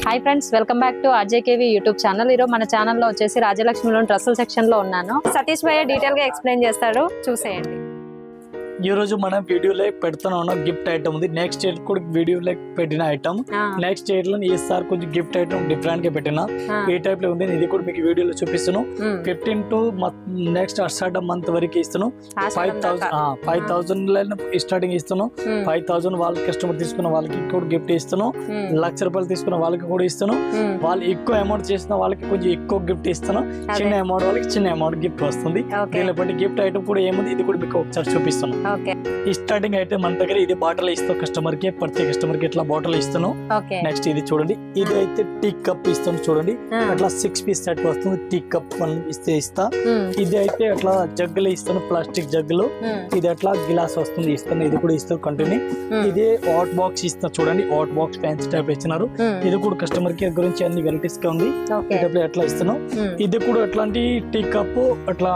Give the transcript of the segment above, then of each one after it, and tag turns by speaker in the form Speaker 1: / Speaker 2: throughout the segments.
Speaker 1: Hi friends, welcome back to RJKV YouTube channel. ఈరోజు మన ఛానల్లో వచ్చేసి రాజలక్ష్మిలో డ్రెస్సుల సెక్షన్ లో ఉన్నాను. సతీష్ భయ్య డీటెయిల్ గా ఎక్స్ప్లెయిన్ చేస్తాడు, చూసేయండి.
Speaker 2: ఈ రోజు మనం వీడియోలో పెడుతున్నా గిఫ్ట్ ఐటమ్ ఉంది. నెక్స్ట్ ఇయర్ కూడా వీడియోలో పెట్టిన ఐటమ్. నెక్స్ట్ ఇయర్ లో ఈసారి కొంచెం గిఫ్ట్ ఐటమ్ డిఫరెంట్ గా పెట్టిన ఈ టైప్ లో ఉంది. ఇది కూడా మీకు వీడియోలో చూపిస్తున్నాను. 15 to నెక్స్ట్ అర్సాడ మంత్ వరకు ఇస్తున్నాను. 5,000 స్టార్టింగ్ ఇస్తున్నాను. 5,000 వాళ్ళ కస్టమర్ తీసుకున్న వాళ్ళకి కూడా గిఫ్ట్ ఇస్తున్నాను. ₹1,00,000 తీసుకున్న వాళ్ళకి కూడా ఇస్తున్నాను. వాళ్ళు ఎక్కువ అమౌంట్ చేసిన వాళ్ళకి కొంచెం ఎక్కువ గిఫ్ట్ ఇస్తాను. చిన్న అమౌంట్ వాళ్ళకి చిన్న అమౌంట్ గిఫ్ట్ వస్తుంది. దీనిలో బట్టి గిఫ్ట్ ఐటమ్ కూడా ఏముంది ఇది కూడా మీకు ఒకసారి చూపిస్తున్నాను. ఈ స్టార్టింగ్ అయితే మన దగ్గర ఇది బాటిల్ ఇస్తాం కస్టమర్ కి. ప్రతి కస్టమర్ కి ఇట్లా బాటిల్ ఇస్తాను. నెక్స్ట్ ఇది చూడండి, ఇది అయితే టీ కప్ ఇస్తాను. చూడండి అట్లా 6 పీస్ సెట్ వస్తుంది. టీ కప్ ఇస్తా. ఇది అయితే అట్లా జగ్గులు ఇస్తాను, ప్లాస్టిక్ జగ్గులు. ఇది అట్లా గ్లాస్ వస్తుంది ఇస్తాను. ఇది కూడా ఇస్తాను కంటిన్యూ. ఇది హాట్ బాక్స్ ఇస్తాను. చూడండి హాట్ బాక్స్ ఫ్యాన్సీ టైప్ ఇచ్చినారు. ఇది కూడా కస్టమర్ కి గురించి అన్ని వెరైటీస్ గా ఉంది. ఎట్లా ఇస్తాను. ఇది కూడా అట్లాంటి టీ కప్ అట్లా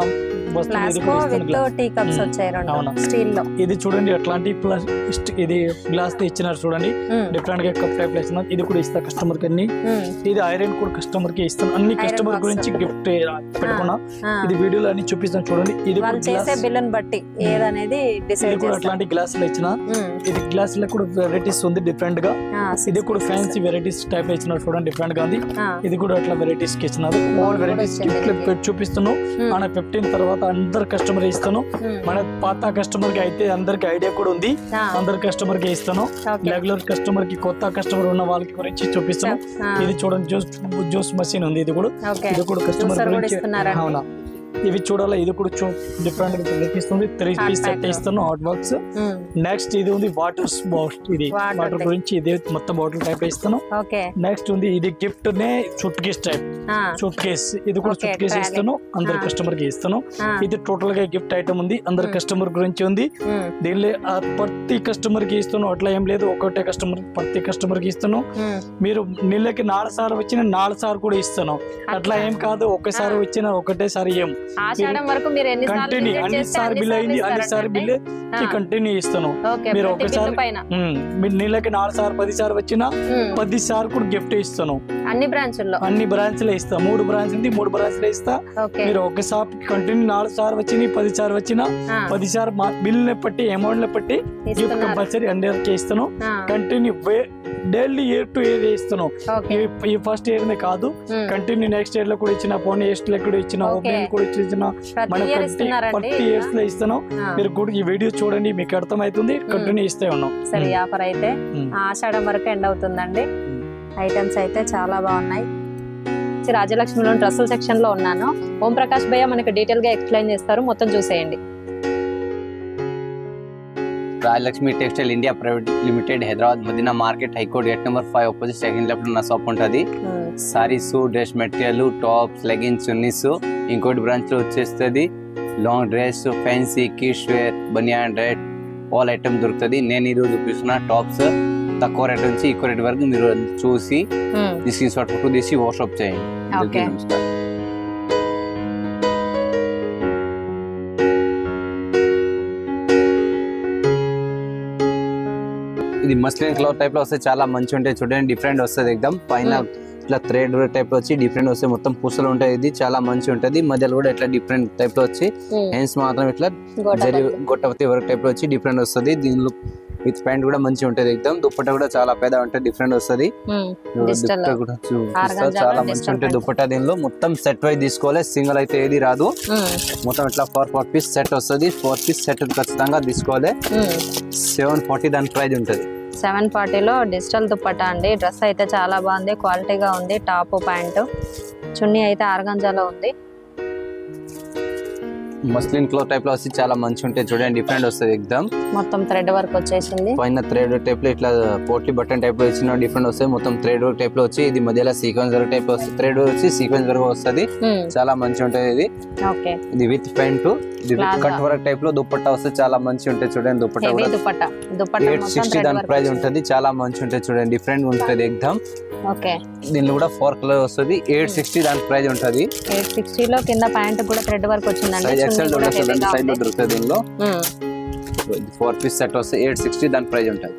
Speaker 2: ఇది చూడండి అట్లాంటి ఇది గ్లాస్ ఇచ్చినారు. చూడండి డిఫరెంట్ గా కప్ టైప్ ఇస్తున్నారు. ఇది కూడా ఇస్తా కస్టమర్ కి అన్ని. ఇది ఐరన్ కూడా కస్టమర్ కి ఇస్తాను. అన్ని కస్టమర్ గురించి గిఫ్ట్ పెట్టుకున్నా. ఇది వీడియోలో అన్ని చూపిస్తాను. చూడండి ఇది అట్లాంటి గ్లాస్ లో ఇచ్చిన. ఇది గ్లాస్ లో కూడా వెరైటీస్ ఉంది డిఫరెంట్ గా. ఇది కూడా ఫ్యాన్సీ వెరైటీస్ టైప్ ఇచ్చినారు. చూడండి డిఫరెంట్ గా ఉంది. ఇది కూడా అట్లా వెరైటీస్ కి ఇచ్చినారు. ఆల్ వెరైటీస్ చూపిస్తున్నాను. మన 15 తర్వాత అందరు కస్టమర్ ఇస్తాను. మన పాత కస్టమర్ కి అయితే అందరికి ఐడియా కూడా ఉంది. అందరు కస్టమర్ కి ఇస్తాను. రెగ్యులర్ కస్టమర్ కి కొత్త కస్టమర్ ఉన్న వాళ్ళకి గురించి చూపిస్తాను. ఇది చూడండి జ్యూస్ మెషిన్ ఉంది. ఇది కూడా కస్టమర్ గురించి. అవునా, ఇవి చూడాలి. ఇది కూడా డిఫరెంట్ గా చూపిస్తుంది. 3 పీస్ సెట్ ఇస్తాను హాట్ బాక్స్. నెక్స్ట్ ఇది ఉంది వాటర్ బాటిల్. ఇది వాటర్ గురించి ఇది మొత్తం బాటిల్ టైప్ ఇస్తాను. నెక్స్ట్ ఉంది ఇది గిఫ్ట్ నే suit case type. Suit case ఇది కూడా సూట్ కేస్ ఇస్తాను. అందరు కస్టమర్ కి ఇస్తాను. ఇది టోటల్ గా గిఫ్ట్ ఐటమ్ ఉంది. అందరు కస్టమర్ గురించి ఉంది. దీనిలో ప్రతి కస్టమర్ కి ఇస్తాను. అట్లా ఏం లేదు, ఒకటే కస్టమర్ ప్రతి కస్టమర్ కి ఇస్తాను. మీరు నెలకి 4 సార్లు వచ్చిన 4 సార్లు కూడా ఇస్తాను. అట్లా ఏం కాదు, ఒక్కసారి వచ్చిన ఒకటేసారి ఏం కంటిన్యూ అన్నిసారి బిల్ అయింది అన్నిసారి బిల్ కంటిన్యూ ఇస్తాను. మీరు ఒకసారి మీరు నెలకి 4 సార్లు 10 సార్లు వచ్చినా 10 సార్లు కూడా గిఫ్ట్ ఇస్తాను. అన్ని బ్రాంచ్ లో ఇస్తా. 3 బ్రాంచ్ ఉంది, 3 బ్రాంచ్ లో ఇస్తా. మీరు ఒకసారి కంటిన్యూ 4 సార్లు వచ్చినాయి 10 సార్లు వచ్చినా 10 సార్లు మా బిల్ ని బట్టి అమౌంట్ ని బట్టి గిఫ్ట్ కంపల్సరీ అందరికి ఇస్తాను. Continue daily year to year ఇస్తాను. ఈ ఫస్ట్ ఇయర్ నే కాదు, కంటిన్యూ నెక్స్ట్ ఇయర్ లో కూడా ఇచ్చిన, పోనీ ఇయర్స్ లో కూడా ఇచ్చిన, ఓపెనింగ్ కూడా ఇచ్చిన, మనం ప్రతి ఇయర్స్ లో ఇస్తాను. మీరు కూడా ఈ వీడియో చూడండి, మీకు అర్థమవుతుంది. కంటిన్యూ ఇస్తే ఉన్నాం.
Speaker 1: సరే, ఈ ఆఫర్ అయితే ఆషాఢం వరకు ఎండ్ అవుతుందండి. ఐటమ్స్ అయితే చాలా బాగున్నాయి. రాజలక్ష్మిలో డ్రెస్సుల సెక్షన్ లో ఉన్నాను. ఓం ప్రకాష్ భయ్య మనకి డీటెయిల్ గా ఎక్స్ప్లెయిన్ చేస్తారు, మొత్తం చూసేయండి.
Speaker 3: Rajalakshmi textile India private limited, Hyderabad Madina market, high court gate number 5 opposite second left ఉన్న షాప్ ఉంటుంది. Saris, dress material, tops, leggings, chunnis. ఇంకోటి బ్రాంచ్ లో వచ్చేస్తుంది long dress, fancy, kids wear, banian rate all item దొరుకుతుంది. నేను ఈరోజు చూపిస్తున్న టాప్స్ తక్కువ రేట్ నుంచి ఎక్కువ రేట్ వరకు మీరు చూసి స్క్రీన్ షాట్ ఫోటో తీసి వాట్సాప్ చేయండి. నమస్కారం. ఇది మస్లిన్ క్లాత్ టైప్ లో వస్తే చాలా మంచి ఉంటాయి. చూడండి డిఫరెంట్ వస్తుంది. ఎగ్దమ్ పైన ఇట్లా థ్రెడ్ టైప్ లో వచ్చి డిఫరెంట్ వస్తాయి. మొత్తం పూసలు ఉంటాయి. ఇది చాలా మంచి ఉంటది. మధ్యలో కూడా ఇట్లా డిఫరెంట్ టైప్ లో వచ్చి హ్యాండ్స్ మాత్రం ఇట్లా గొట్టవతి వర్క్ టైప్ లో వచ్చి డిఫరెంట్ వస్తుంది. దీనిలో విత్ ప్యాంట్ కూడా మంచి ఉంటది. ఎగ్దమ్ దుప్పట్టా కూడా చాలా పెద్ద ఉంటుంది, డిఫరెంట్ వస్తుంది. చాలా మంచి ఉంటుంది దుప్పట్టా. దీనిలో మొత్తం సెట్ వైజ్ తీసుకోవాలి, సింగిల్ అయితే ఏది రాదు. మొత్తం ఇట్లా 4 పీస్ సెట్ వస్తుంది. 4 పీస్ సెట్ ఖచ్చితంగా తీసుకోవాలి. 740 దాని ప్రైజ్ ఉంటుంది.
Speaker 1: 740లో డిజిటల్ దుప్పట్టా అండి. డ్రెస్ అయితే చాలా బాగుంది, క్వాలిటీగా ఉంది. టాప్ ప్యాంట్, చున్నీ అయితే ఆర్గాంజాలో ఉంది.
Speaker 3: మస్లిన్ క్లాత్ టైప్ లో వచ్చి చాలా మంచి ఉంటాయి. చూడండి డిఫరెంట్ వస్తుంది. ఎగ్దమ్
Speaker 1: మొత్తం థ్రెడ్ వర్క్ వచ్చేసింది.
Speaker 3: పైన థ్రెడ్ టైప్ లో ఇట్లా పోట్లీ బటన్ టైప్ లో ఇచ్చిన డిఫరెంట్ వస్తాయి. మొత్తం థ్రెడ్ వర్క్ టైప్ లో వచ్చి ఇది మధ్యలో సీక్వెన్స్ వర్క్ టైప్ వస్తుంది. థ్రెడ్ వచ్చి సీక్వెన్స్ వర్క్ వస్తుంది. చాలా మంచి ఉంటుంది. ఇది విత్ ప్యాంట్, ఇది కట్ వర్క్ టైప్ లో దుప్పట్టా వస్తే చాలా మంచి ఉంటాయి. చూడండి దుప్పట్టా 860 దాని ప్రైస్ ఉంటుంది. చాలా మంచి ఉంటాయి. చూడండి డిఫరెంట్ ఉంటుంది. ఎగ్దమ్ దీనిలో కూడా 4 కలర్ వస్తుంది. 860 దాని ప్రైస్ ఉంటుంది.
Speaker 1: 860 లో కింద ప్యాంట్ కూడా థ్రెడ్ వర్క్ వచ్చిందండి.
Speaker 3: సైడ్ లో దొరుకుతుంది. దీనిలో 4 పీస్ సెట్ వస్తే 860 దాని ప్రైస్ ఉంటుంది.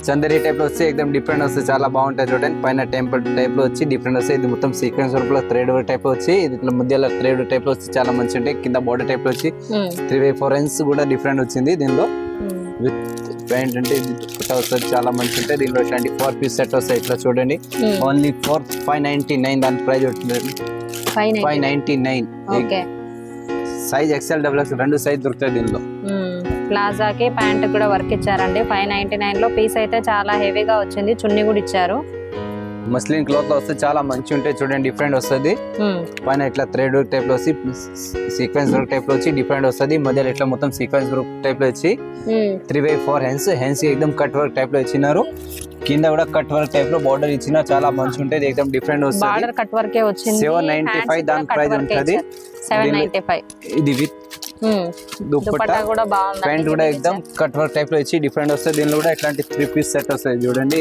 Speaker 3: చందేరి టైప్ లో వచ్చి ఎక్దమ్ డిఫరెంట్ వస్తుంది, చాలా బాగుంటాయి చూడండి. పైన టెంపుల్ టైప్ లో వచ్చి డిఫరెంట్ వస్తాయి. ఇది మొత్తం సీక్వెన్స్ వర్క్ లో థ్రెడ్ వర్క్ టైప్ లో వచ్చి ఇట్లా మధ్యలో థ్రెడ్ టైప్ లో వచ్చి చాలా మంచి ఉంటాయి. కింద బోర్డర్ టైప్ లో వచ్చి 3/4 ఇంచ్ కూడా డిఫరెంట్ వచ్చింది దీనిలో. విత్ ప్యాంట్ అంటే ఇది వస్తుంది, చాలా మంచి ఉంటాయి. దీనిలో ఇట్లాంటి 4 పీస్ సెట్ వస్తాయి. ఇట్లా చూడండి, ఓన్లీ 599 దాని ప్రైస్ ఉంటుంది. 599. సైజ్ XL XXL రెండు సైజ్ దొరుకుతాయి దీనిలో.
Speaker 1: ప్లాజాకి ప్యాంట్ కూడా వర్క్ ఇచ్చారండి. 599 లో పీస్ అయితే చాలా హెవీగా వచ్చింది, చున్నీ కూడా ఇచ్చారు.
Speaker 3: మస్లిన్ క్లాత్ లో వస్తే చాలా మంచి ఉంటాయి చూడండి, డిఫరెంట్ వస్తుంది. పైన ఇట్లా థ్రెడ్ వర్క్ టైప్ లో వచ్చి సీక్వెన్స్ వర్క్ టైప్ లో వచ్చి డిఫరెంట్ వస్తుంది. మధ్యలో ఇట్లా మొత్తం సీక్వెన్స్ వర్క్ టైప్ లో వచ్చి 3/4 హ్యాండ్స్ ఎక్దమ్ కట్ వర్క్ టైప్ లో ఇచ్చినారు. కింద కూడా కట్ వర్క్ టైప్ లో బార్డర్ ఇచ్చిన చాలా మంచి ఉంటుంది, ఎక్దమ్ డిఫరెంట్ వస్తుంది.
Speaker 1: బార్డర్ కట్ వర్కే వచ్చింది.
Speaker 3: 795 దాని ప్రైస్ ఉంటుంది.
Speaker 1: 795.
Speaker 3: ఇది విత్ దుపట్టా
Speaker 1: కూడా బాగుంది.
Speaker 3: ప్యాంట్ కూడా ఎక్దమ్ కట్ వర్క్ టైప్ లో ఇచ్చి డిఫరెంట్ వస్తుంది. దీనిలో కూడా ఇట్లాంటి 3 పీస్ సెట్ వస్తుంది చూడండి.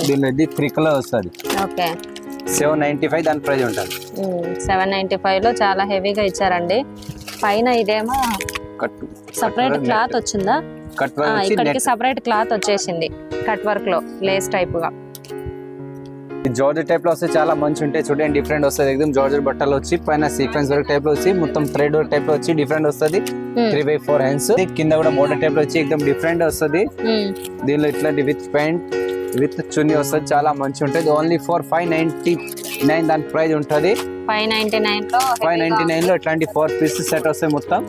Speaker 3: దీనిలో ఇది 3 కలర్ వస్తుంది.
Speaker 1: ఓకే,
Speaker 3: 795 దాని ప్రైస్ ఉంటుంది.
Speaker 1: 795 లో చాలా హెవీగా ఇచ్చారండి. పైన ఇదేమో సపరేట్ క్లాత్ వచ్చిందా?
Speaker 3: కట్ వర్క్
Speaker 1: ఇక్కడికి సపరేట్ క్లాత్ వచ్చేసింది కట్ వర్క్ లో లేస్ టైప్ గా.
Speaker 3: జార్జెట్ టైప్ లో వస్తే చాలా మంచి ఉంటాయి చూడండి, డిఫరెంట్ వస్తుంది. ఎక్దమ్ జార్జెట్ బట్టలు వచ్చి పైన సీక్వెన్స్ వర్క్ టైప్ లో వచ్చి మొత్తం థ్రెడ్ వర్క్ టైప్ లో వచ్చి డిఫరెంట్ వస్తుంది. 3/4 హ్యాండ్స్ కింద కూడా బోర్డర్ టైప్ లో వచ్చి ఎక్దమ్ డిఫరెంట్ వస్తుంది. దీనిలో ఇట్లాంటి విత్ ప్యాంట్ విత్ చున్నీ వస్తుంది, చాలా మంచి ఉంటుంది. ఓన్లీ 599 దాని ప్రైస్ ఉంటుంది. 599 లో ఇట్లాంటి 4 పీస్ సెట్ వస్తాయి మొత్తం.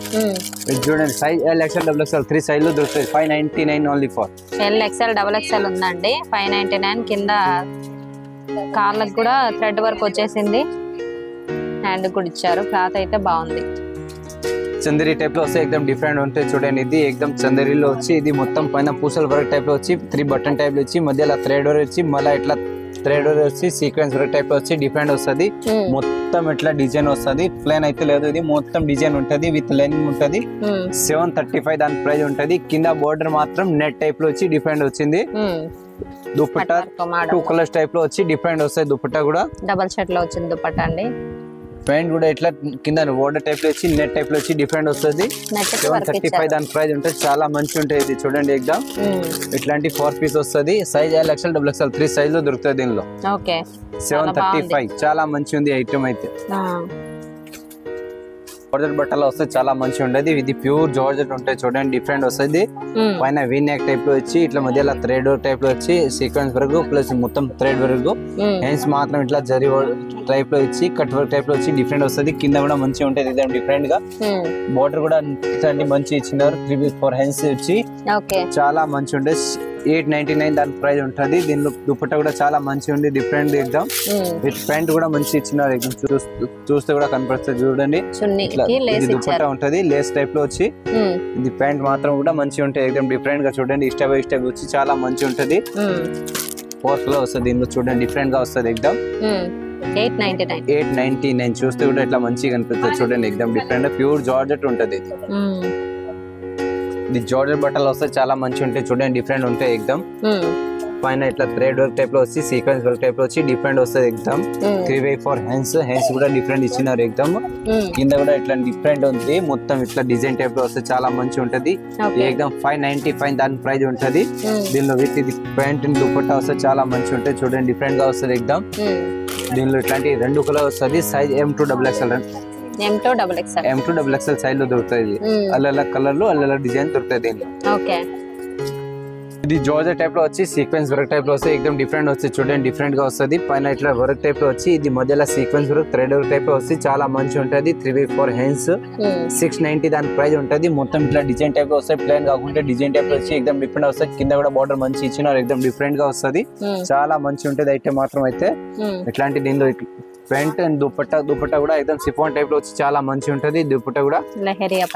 Speaker 3: చూడండి, size L XL XXL 3 size లో దొరుకుతాయి. 599 only for
Speaker 1: L XL XXL ఉందండి. 599 కింద కాళ్ళకు కూడా థ్రెడ్ వర్క్ వచ్చేసింది, హ్యాండ్ కూడా ఇచ్చారు. క్లాత్ అయితే బాగుంది.
Speaker 3: చందేరి టైప్ లో వస్తే ఎక్దమ్ డిఫరెంట్ ఉంటాయి చూడండి. ఇది ఎక్దమ్ చందేరిలో వచ్చి ఇది మొత్తం పైన పూసల వర్క్ టైప్ లో వచ్చి 3 బటన్ టైప్ లో వచ్చి మధ్యలో థ్రెడ్ వర్క్ వచ్చి మళ్ళీ ఇట్లా థ్రెడ్ వర్క్ వచ్చి సీక్వెన్స్ వర్క్ టైప్ లో వచ్చి డిఫరెంట్ వస్తుంది. మొత్తం ఇట్లా డిజైన్ వస్తుంది, ప్లేన్ అయితే లేదు. ఇది మొత్తం డిజైన్ ఉంటది, విత్ లైనింగ్ ఉంటది. 735 దాని ప్రైస్ ఉంటది. కింద బోర్డర్ మాత్రం నెట్ టైప్ లో వచ్చి డిఫరెంట్ వచ్చింది. దుపట్టా 2 కలర్స్ టైప్ లో వచ్చి డిఫరెంట్ వస్తాయి. దుపట్టా కూడా
Speaker 1: డబల్ షర్ట్ లో వచ్చింది దుపట్టా అండి.
Speaker 3: ప్యాంట్ కూడా ఇట్లా కింద బోర్డర్ టైప్ లో వచ్చి నెట్ టైప్ లో వచ్చి డిఫరెంట్ వస్తుంది. 735 దాని ప్రైస్ ఉంటుంది, చాలా మంచి ఉంటాయి. ఇది చూడండి, ఎగ్జామ్ ఇట్లాంటి 4 పీస్ వస్తుంది. Size L XL XXL 3 size లో దొరుకుతుంది దీనిలో. 735 చాలా మంచి ఉంది ఐటమ్ అయితే. జార్జెట్ బట్టలు వస్తే చాలా మంచి ఉండేది. ఇది ప్యూర్ జార్జెట్ ఉంటాయి చూడండి, డిఫరెంట్ వస్తుంది. పైన వీ నెక్ టైప్ లో వచ్చి ఇట్లా మధ్యలో థ్రెడ్ టైప్ లో వచ్చి సీక్వెన్స్ వర్క్ ప్లస్ మొత్తం థ్రెడ్ వర్క్. హ్యాండ్స్ మాత్రం ఇట్లా జరీ టైప్ లో వచ్చి కట్ వర్క్ టైప్ లో వచ్చి డిఫరెంట్ వస్తుంది. కింద కూడా మంచిగా ఉంటుంది, ఇదే డిఫరెంట్ గా. బోర్డర్ కూడా మంచి ఇచ్చినారు. 3/4 హ్యాండ్స్ వచ్చి చాలా మంచి ఉండే. 899 దాని ప్రైస్ ఉంటుంది. దీనిలో దుపట్టా కూడా చాలా మంచి ఉంది, డిఫరెంట్ ఎగ్జామ్. విత్ ప్యాంట్ కూడా మంచి ఇచ్చినారు, చూస్తే కూడా కనపడుతుంది చూడండి. ఇది దుపట్టా ఉంటది లేస్ టైప్ లో వచ్చి. ఇది ప్యాంట్ మాత్రం కూడా మంచి ఉంటాయి, ఎగ్జామ్ డిఫరెంట్ గా చూడండి. స్టెప్ బై స్టెప్ వచ్చి చాలా మంచి ఉంటది. 4 లో వస్తుంది దీనిలో చూడండి, డిఫరెంట్ గా వస్తుంది ఎగ్జామ్. 899 చూస్తే కూడా ఇట్లా మంచిగా కనిపిస్తుంది చూడండి, ఎగ్జామ్ డిఫరెంట్. ప్యూర్ జార్జెట్ ఉంటది ఇది. ఇది జార్జెట్ బట్టలు వస్తే చాలా మంచి ఉంటాయి చూడండి, డిఫరెంట్ ఉంటాయి ఎగ్జామ్. పైన ఇట్లా థ్రెడ్ వర్క్ టైప్ లో వచ్చి సీక్వెన్స్ వర్క్ టైప్ లో వచ్చి డిఫరెంట్ వస్తుంది ఎగ్జామ్. 3/4 హ్యాండ్స్ కూడా డిఫరెంట్ ఇచ్చినారు ఎగ్జామ్. కింద కూడా ఇట్లా డిఫరెంట్ ఉంది, మొత్తం ఇట్లా డిజైన్ టైప్ లో వస్తే చాలా మంచి ఉంటది. ఎగ్జామ్ 595 దాని ప్రైస్ ఉంటది. దీనిలో విత్ ఇది ప్యాంట్ దుపట్టా వస్తే చాలా మంచి ఉంటాయి చూడండి, డిఫరెంట్ గా వస్తుంది ఎగ్జామ్. దీనిలో ఇట్లాంటి 2 కలర్ వస్తుంది. సైజ్ M2 XXL సైజ్ లో దొరుకుతుంది. అల్ల కలర్ లో అల్ల డిజైన్ దొరుకుతుంది దీనిలో. ఇది జార్జెట్ టైప్ లో వచ్చి సీక్వెన్స్ వర్క్ టైప్ లో వస్తే ఎక్దమ్ డిఫరెంట్ వస్తుంది చూడండి, డిఫరెంట్ గా వస్తుంది. పైన ఇట్లా వర్క్ టైప్ లో వచ్చి ఇది మధ్యలో sequence work thread work type లో వస్తే చాలా మంచి ఉంటది. 3/4 హ్యాండ్స్ 690 దాని ప్రైస్ ఉంటది. మొత్తం ఇట్లా డిజైన్ టైప్ లో వస్తాయి, ప్లేన్ కాకుండా డిజైన్ టైప్ లో వచ్చి ఎక్దమ్ డిఫరెంట్ వస్తుంది. కింద కూడా బార్డర్ మంచి ఇచ్చినారు, ఎక్దమ్ డిఫరెంట్ గా వస్తుంది, చాలా మంచి ఉంటది. అయితే మాత్రం అయితే ఇట్లాంటి దీనిలో ప్యాంట్ అండ్ దుపట్టా కూడా ఎక్దమ్ సిఫాన్ టైప్ లో వచ్చి చాలా మంచి ఉంటది. దుపట్టా కూడా లెహరియా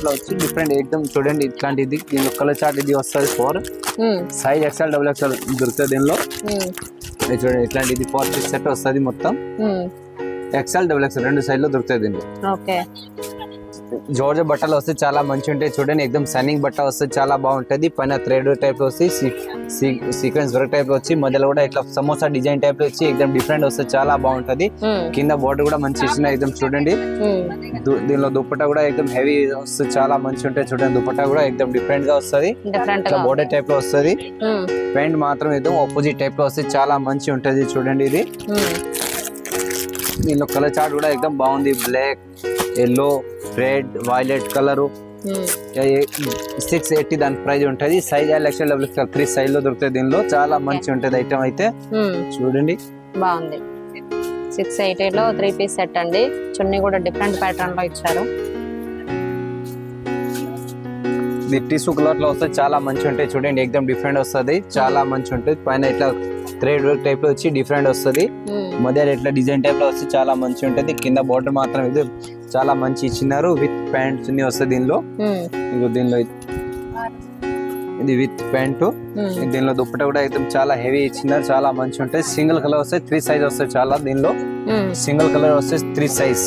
Speaker 3: లో వచ్చి డిఫరెంట్ ఎక్దమ్ చూడండి, ఇట్లాంటిది దీనిలో కలర్ చార్ట్ ఇది వస్తుంది. 4 సైజ్ XL XXL దొరుకుతుంది దీనిలో. చూడండి ఇట్లాంటిది 4 పీస్ సెట్ వస్తుంది మొత్తం. XL XXL 2 సైజ్ లో దొరుకుతుంది దీనిలో. జార్జెట్ బట్టలు వస్తే చాలా మంచి ఉంటాయి చూడండి. ఎక్దమ్ సన్నింగ్ బట్ట వస్తే చాలా బాగుంటది. పైన థ్రెడ్ టైప్ లో వచ్చి సీక్వెన్స్ వర్క్ టైప్ లో వచ్చి మధ్యలో కూడా ఇట్లా సమోసా డిజైన్ టైప్ లో వచ్చి ఎక్దమ్ డిఫరెంట్ వస్తే చాలా బాగుంటది. కింద బార్డర్ కూడా మంచి ఇచ్చిన ఎక్దమ్ చూడండి. దీనిలో దుపట్టా కూడా ఎక్దమ్ హెవీ వస్తుంది, చాలా మంచి ఉంటాయి చూడండి. దుపట్టా కూడా ఎక్దమ్ డిఫరెంట్ గా వస్తుంది, బార్డర్ టైప్ లో వస్తుంది. ప్యాంట్ మాత్రం ఎక్దమ్ ఆపోజిట్ టైప్ లో వస్తే చాలా మంచి ఉంటది చూడండి. ఇది దీనిలో కలర్ చార్ట్ కూడా ఎక్దమ్ బాగుంది. Black, yellow, red, violet colour 680 దాని ప్రైస్ ఉంటది. సైజ్ XL, XXL 3 సైజ్ లో దొరుకుతుంది. దీనిలో చాలా మంచి ఉంటది ఐటమ్ అయితే చూడండి.
Speaker 1: బాగుంది. 680 లో 3 పీస్ సెట్ అండి. చున్నీ కూడా డిఫరెంట్ ప్యాటర్న్ లో ఇచ్చారు.
Speaker 3: ఇది టిష్యూ కలర్ లో వస్తే చాలా మంచి ఉంటాయి చూడండి. ఎక్దమ్ డిఫరెంట్ వస్తుంది, చాలా మంచి ఉంటుంది. పైన ఇట్లా థ్రెడ్ వర్క్ టైప్ లో వచ్చి డిఫరెంట్ వస్తుంది. మధ్యలో ఇట్లా డిజైన్ టైప్ లో వచ్చి చాలా మంచి ఉంటది. కింద బార్డర్ మాత్రం ఇది చాలా మంచి ఇచ్చినారు. విత్ ప్యాంట్స్ వస్తుంది దీనిలో. దీనిలో ఇది విత్ ప్యాంటు. దీనిలో దుప్పట కూడా అయితే చాలా హెవీ ఇచ్చినారు, చాలా మంచి ఉంటాయి. సింగిల్ కలర్ వస్తే 3 సైజ్ వస్తాయి చాలా. దీనిలో సింగిల్ కలర్ వస్తే 3 సైజ్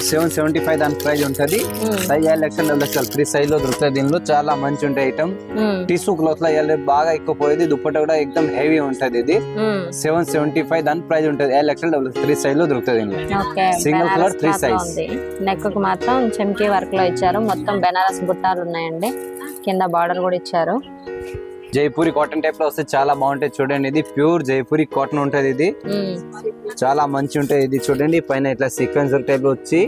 Speaker 3: 775 దాని ప్రైస్ ఉంటది. సైజ్ XL, XXL 3 సైజ్ లో దొరుకుతాయి. దీనిలో చాలా మంచి ఉంటాయి ఐటమ్. టిష్యూ క్లాత్ లో బాగా ఎక్కువ పోయేది. దుప్పట కూడా ఎక్దమ్ హెవీ ఉంటది. ఇది 775 దాని ప్రైస్ ఉంటది. XL, XXL 3 సైజ్ లో దొరుకుతుంది. Single colour 3 size.
Speaker 1: నెక్ కు మాత్రం చెమ్కీ వర్క్ లో ఇచ్చారు. మొత్తం బెనారస్ బుట్టాలు ఉన్నాయండి. కింద బార్డర్ కూడా ఇచ్చారు.
Speaker 3: జైపూరి కాటన్ టైప్ లో వస్తే చాలా బాగుంటాయి చూడండి. ఇది ప్యూర్ జైపూరి కాటన్ ఉంటది. ఇది చాలా మంచి ఉంటాయి. ఇది చూడండి. పైన ఇట్లా సీక్వెన్స్ టైప్ లో వచ్చి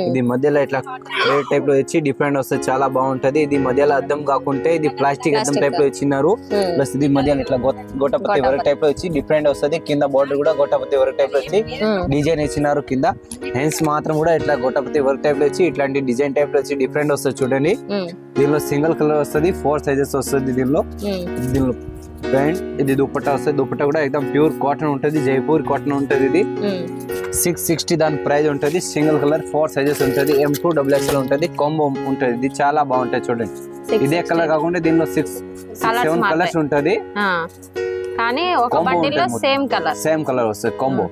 Speaker 3: ఇది మధ్యలో ఇట్లా థ్రెడ్ టైప్ లో వచ్చి డిఫరెంట్ వస్తే చాలా బాగుంటది. ఇది మధ్యలో అద్దం కాకుంటే ఇది ప్లాస్టిక్ అద్దం టైప్ లో ఇచ్చినారు. ప్లస్ ఇది మధ్యలో ఇట్లా గోటపతి వర్క్ టైప్ లో వచ్చి డిఫరెంట్ వస్తుంది. కింద బార్డర్ కూడా గోటపతి వర్క్ టైప్ లో వచ్చి డిజైన్ ఇచ్చినారు. కింద హ్యాండ్స్ మాత్రం కూడా ఇట్లా గోటపతి వర్క్ టైప్ లో వచ్చి ఇట్లాంటి డిజైన్ టైప్ లో వచ్చి డిఫరెంట్ వస్తుంది చూడండి. దీనిలో సింగిల్ కలర్ వస్తుంది, 4 సైజెస్ వస్తుంది. దీనిలో ప్యాంట్, ఇది దుపట్టా వస్తుంది. దుపట్టా కూడా ఎక్దమ్ ప్యూర్ కాటన్ ఉంటది, జైపూర్ కాటన్ ఉంటది. ఇది 660 దాని ప్రైస్ ఉంటది. సింగిల్ కలర్ 4 సైజెస్ ఉంటది. M2 XXL ఉంటది. కాంబో ఉంటది. ఇది చాలా బాగుంటది చూడండి. ఇదే కలర్ కాకుండా దీనిలో 7 కలర్స్ ఉంటది.
Speaker 1: కానీ ఒక బండిల్లో
Speaker 3: సేమ్ కలర్ వస్తుంది కాంబో.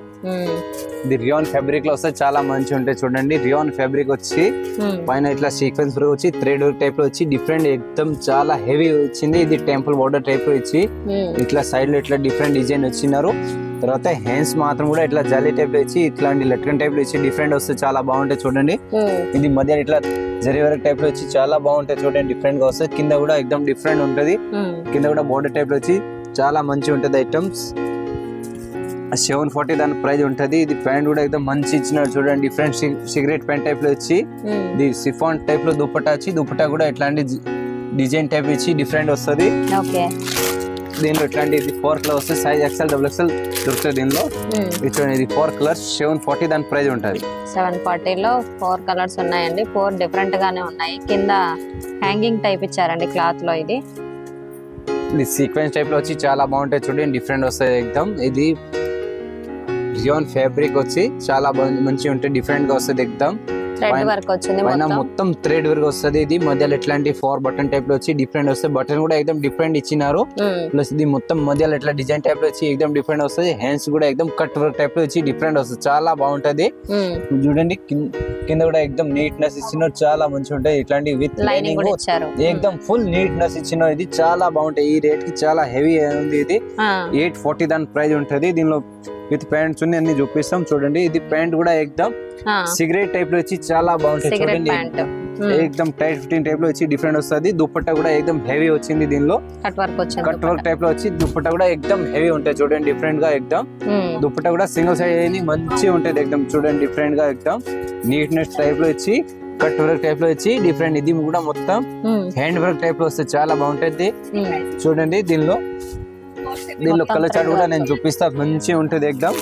Speaker 3: ఇది రియాన్ ఫ్యాబ్రిక్ లో వస్తే చాలా మంచి ఉంటాయి చూడండి. రియాన్ ఫ్యాబ్రిక్ వచ్చి పైన ఇట్లా సీక్వెన్స్ వచ్చి థ్రెడ్ టైప్ లో వచ్చి డిఫరెంట్ ఎక్దమ్ చాలా హెవీ వచ్చింది. ఇది టెంపుల్ బార్డర్ టైప్ లో ఇచ్చి ఇట్లా సైడ్ లో ఇట్లా డిఫరెంట్ డిజైన్ వచ్చినారు. తర్వాత హ్యాండ్స్ మాత్రం కూడా ఇట్లా జాలీ టైప్ లో ఇచ్చి ఇట్లాంటి లెట్కన్ టైప్ లో ఇచ్చి డిఫరెంట్ వస్తే చాలా బాగుంటాయి చూడండి. ఇది మధ్య ఇట్లా జరీ వర్క్ టైప్ లో వచ్చి చాలా బాగుంటాయి చూడండి. డిఫరెంట్ గా వస్తుంది. కింద కూడా ఎక్దమ్ డిఫరెంట్ ఉంటది. కింద కూడా బార్డర్ టైప్ లో వచ్చి చాలా మంచి ఉంటది ఐటమ్స్. 740 దాని ప్రైస్ ఉంటది. ఇది ప్యాంట్ కూడా అయితే మంచి ఇచ్చినారు చూడండి. డిఫరెంట్ సిగరెట్ ప్యాంట్ టైప్ లో వచ్చి ఇది సిఫాన్ టైప్ లో దుపట్టా వచ్చి దుపట్టా కూడా ఇట్లాంటి డిజైన్ టైప్ ఇచ్చి డిఫరెంట్ వస్తుంది. దీనిలో ఇట్లాంటి 4 కలర్ వస్తుంది. సైజ్ XL, XXL దొరుకుతుంది. దీనిలో ఇది 4 కలర్స్ 740 దాని ప్రైస్ ఉంటది.
Speaker 1: 740 లో 4 కలర్స్ ఉన్నాయండి. 4 డిఫరెంట్ గానే ఉన్నాయి. కింద హ్యాంగింగ్ టైప్ ఇచ్చారండి క్లాత్ లో. ఇది
Speaker 3: సీక్వెన్స్ టైప్ లో వచ్చి చాలా బాగుంటాయి చూడండి. డిఫరెంట్ వస్తాయి ఎక్దమ్. ఇది రియాన్ ఫ్యాబ్రిక్ వచ్చి చాలా మంచి ఉంటాయి. డిఫరెంట్ గా వస్తుంది ఎక్దమ్. పైన మొత్తం థ్రెడ్ వర్క్ వస్తుంది. ఇది మధ్యలో ఎట్లాంటి 4 బటన్ టైప్ లో వచ్చి డిఫరెంట్ వస్తుంది. బటన్ కూడా ఎక్దమ్ డిఫరెంట్ ఇచ్చినారు. ప్లస్ ఇది మొత్తం మధ్యలో ఎట్లా డిజైన్ టైప్ లో వచ్చి ఎక్దమ్ డిఫరెంట్ వస్తుంది. హ్యాండ్స్ కూడా ఎక్దమ్ కట్ వర్క్ టైప్ లో వచ్చి డిఫరెంట్ వస్తుంది. చాలా బాగుంటది చూడండి. కింద కూడా ఎక్దమ్ నీట్నెస్ ఇచ్చినారు. చాలా మంచి ఉంటాయి. ఇట్లాంటి విత్ లైనింగ్ ఎక్దమ్ ఫుల్ నీట్నెస్ ఇచ్చినారు. ఇది చాలా బాగుంటాయి. ఈ రేట్ కి చాలా హెవీ ఉంది. ఇది 840 దాని ప్రైస్ ఉంటది. దీనిలో విత్ ప్యాంట్స్ అన్ని చూపిస్తాం చూడండి. ఇది ప్యాంట్ కూడా ఎక్దమ్ సిగరెట్ టైప్ లో వచ్చి చాలా బాగుంటుంది చూడండి. ఎక్దమ్ టైట్ ఫిట్టింగ్ టైప్ లో వచ్చి డిఫరెంట్ వస్తుంది. దుపట్టా కూడా ఎక్దమ్ హెవీ వచ్చింది. దీనిలో కట్ వర్క్ టైప్ లో వచ్చి దుపట్టా కూడా ఎక్దమ్ హెవీ ఉంటాయి చూడండి. డిఫరెంట్ గా ఎక్దమ్ దుపట్టా కూడా సింగిల్ సైడ్ అయ్యి మంచి ఉంటది ఎక్దమ్ చూడండి. డిఫరెంట్ గా ఎక్దమ్ నీట్నెస్ టైప్ లో వచ్చి కట్ వర్క్ టైప్ లో వచ్చి డిఫరెంట్. ఇది కూడా మొత్తం హ్యాండ్ వర్క్ టైప్ లో వస్తే చాలా బాగుంటది చూడండి. దీనిలో కలర్ చార్ట్ కూడా నేను చూపిస్తా. మంచి ఉంటది ఎక్దమ్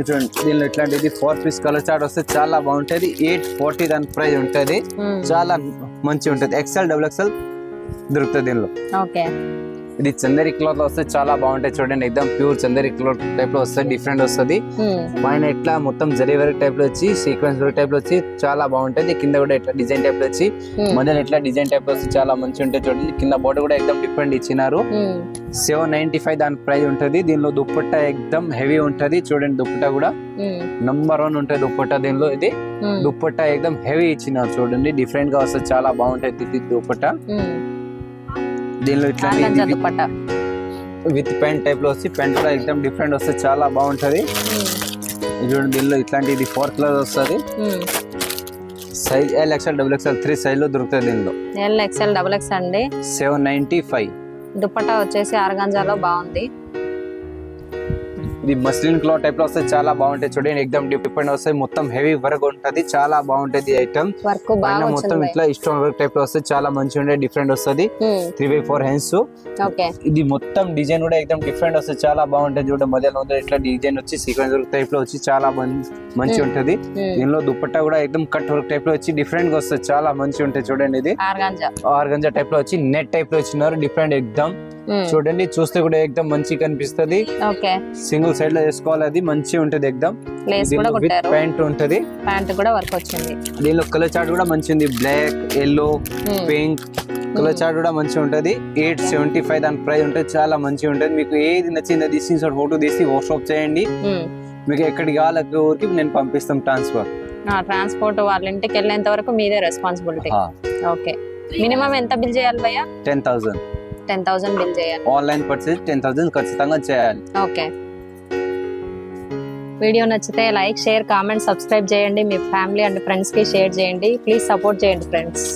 Speaker 3: చూడండి. దీనిలో ఇట్లాంటిది 4 పీస్ కలర్ చార్ట్ వస్తే చాలా బాగుంటది. 840 దాని ప్రైస్ ఉంటది. చాలా మంచి ఉంటది. XL, XXL దొరుకుతుంది దీనిలో. ఇది చందేరి క్లాత్ లో వస్తే చాలా బాగుంటాయి చూడండి, ఎక్దమ్ ప్యూర్ చందేరి క్లాత్ టైప్ లో వస్తుంది, డిఫరెంట్ వస్తుంది. పైన ఇట్లా మొత్తం జరీ వర్క్ టైప్ లో వచ్చి సీక్వెన్స్ వర్క్ టైప్ లో వచ్చి చాలా బాగుంటది. కింద కూడా ఇట్లా డిజైన్ టైప్ లో వచ్చి మధ్యలో ఇట్లా డిజైన్ టైప్ లో వచ్చి చాలా మంచిగా ఉంటాయి చూడండి. కింద బోర్డర్ కూడా ఎక్దమ్ డిఫరెంట్ ఇచ్చినారు. 795 దాని ప్రైస్ ఉంటది. దీనిలో దుప్పట్టా ఎక్దమ్ హెవీ ఉంటది చూడండి, దుప్పట్టా కూడా నంబర్ 1 ఉంటది దుప్పట్టా దీనిలో. ఇది దుప్పట్టా ఎక్దమ్ హెవీ ఇచ్చినారు చూడండి, డిఫరెంట్ గా వస్తుంది, చాలా బాగుంటది దుప్పట్టా. దీనిలో ఇట్లా విత్ ప్యాంట్ టైప్ లో వచ్చి ప్యాంట్ కూడా ఎక్దమ్ డిఫరెంట్ వస్తుంది, చాలా బాగుంటది చూడండి. దీనిలో ఇట్లాంటి 4 కలర్ వస్తుంది. సైజ్ LXL, XXL 3 సైజ్ లో దొరుకుతుంది. దీనిలో
Speaker 1: LXL, XXL అండి.
Speaker 3: 795.
Speaker 1: దుపట్టా వచ్చేసి ఆర్గాంజాలో బాగుంది.
Speaker 3: ఇది మస్లిన్ క్లాత్ టైప్ లో వస్తే చాలా బాగుంటాయి చూడండి, ఎక్దమ్ డిఫరెంట్ వస్తాయి, మొత్తం హెవీ వర్క్ ఉంటది, చాలా బాగుంటది ఐటమ్. మొత్తం ఇట్లా స్టోన్ వర్క్ టైప్ లో వస్తే చాలా మంచిగా ఉండే డిఫరెంట్ వస్తుంది. 3x4 hands. ఇది మొత్తం డిజైన్ కూడా ఎక్దమ్ డిఫరెంట్ వస్తుంది, చాలా బాగుంటది చూడండి. మొదలు ఇట్లా డిజైన్ వచ్చి సీక్వెన్స్ వర్క్ టైప్ లో వచ్చి చాలా మంచి ఉంటది. దీనిలో దుపట్టా కూడా ఎక్దమ్ కట్ వర్క్ టైప్ లో వచ్చి డిఫరెంట్ గా వస్తుంది, చాలా మంచిగా ఉంటది చూడండి. ఇది ఆర్గాంజా టైప్ లో వచ్చి నెట్ టైప్ లో వచ్చినారు, డిఫరెంట్ ఎక్దమ్ చూడండి. చూస్తే కూడా ఎక్దమ్ మంచి కనిపిస్తుంది. సింగిల్ సైడ్ లో వేసుకోవాలి, అది మంచిగా ఉంటది ఎక్దమ్. ప్యాంట్ ఉంటది,
Speaker 1: ప్యాంట్ కూడా వర్క్ వచ్చింది.
Speaker 3: దీనిలో కలర్ చార్ట్ కూడా మంచి ఉంది, black, yellow, pink colour chart కూడా మంచిగా ఉంటది. 875 దాని ప్రైస్ ఉంటది, చాలా మంచిగా ఉంటది. మీకు ఏది నచ్చిందో తీసి ఫోటో తీసి వాట్సాప్ చేయండి, మీకు ఎక్కడికి కావాలి ఊరికి నేను పంపిస్తాం.
Speaker 1: ట్రాన్స్పోర్ట్ వాళ్ళ ఇంటికి వెళ్ళేంత వరకు మీదే రెస్పాన్సిబిలిటీ. ఓకే, మినిమం ఎంత బిల్ చేయాలి భయ్యా? 10,000 బిల్ చేయాలి.
Speaker 3: ఆన్లైన్ పర్చేజ్ 10,000 ఖచ్చితంగా చేయాలి.
Speaker 1: ఓకే, వీడియో నచ్చితే లైక్, షేర్, కామెంట్, సబ్స్క్రైబ్ చేయండి. మీ ఫ్యామిలీ అండ్ ఫ్రెండ్స్ కి షేర్ చేయండి. ప్లీజ్ సపోర్ట్ చేయండి ఫ్రెండ్స్.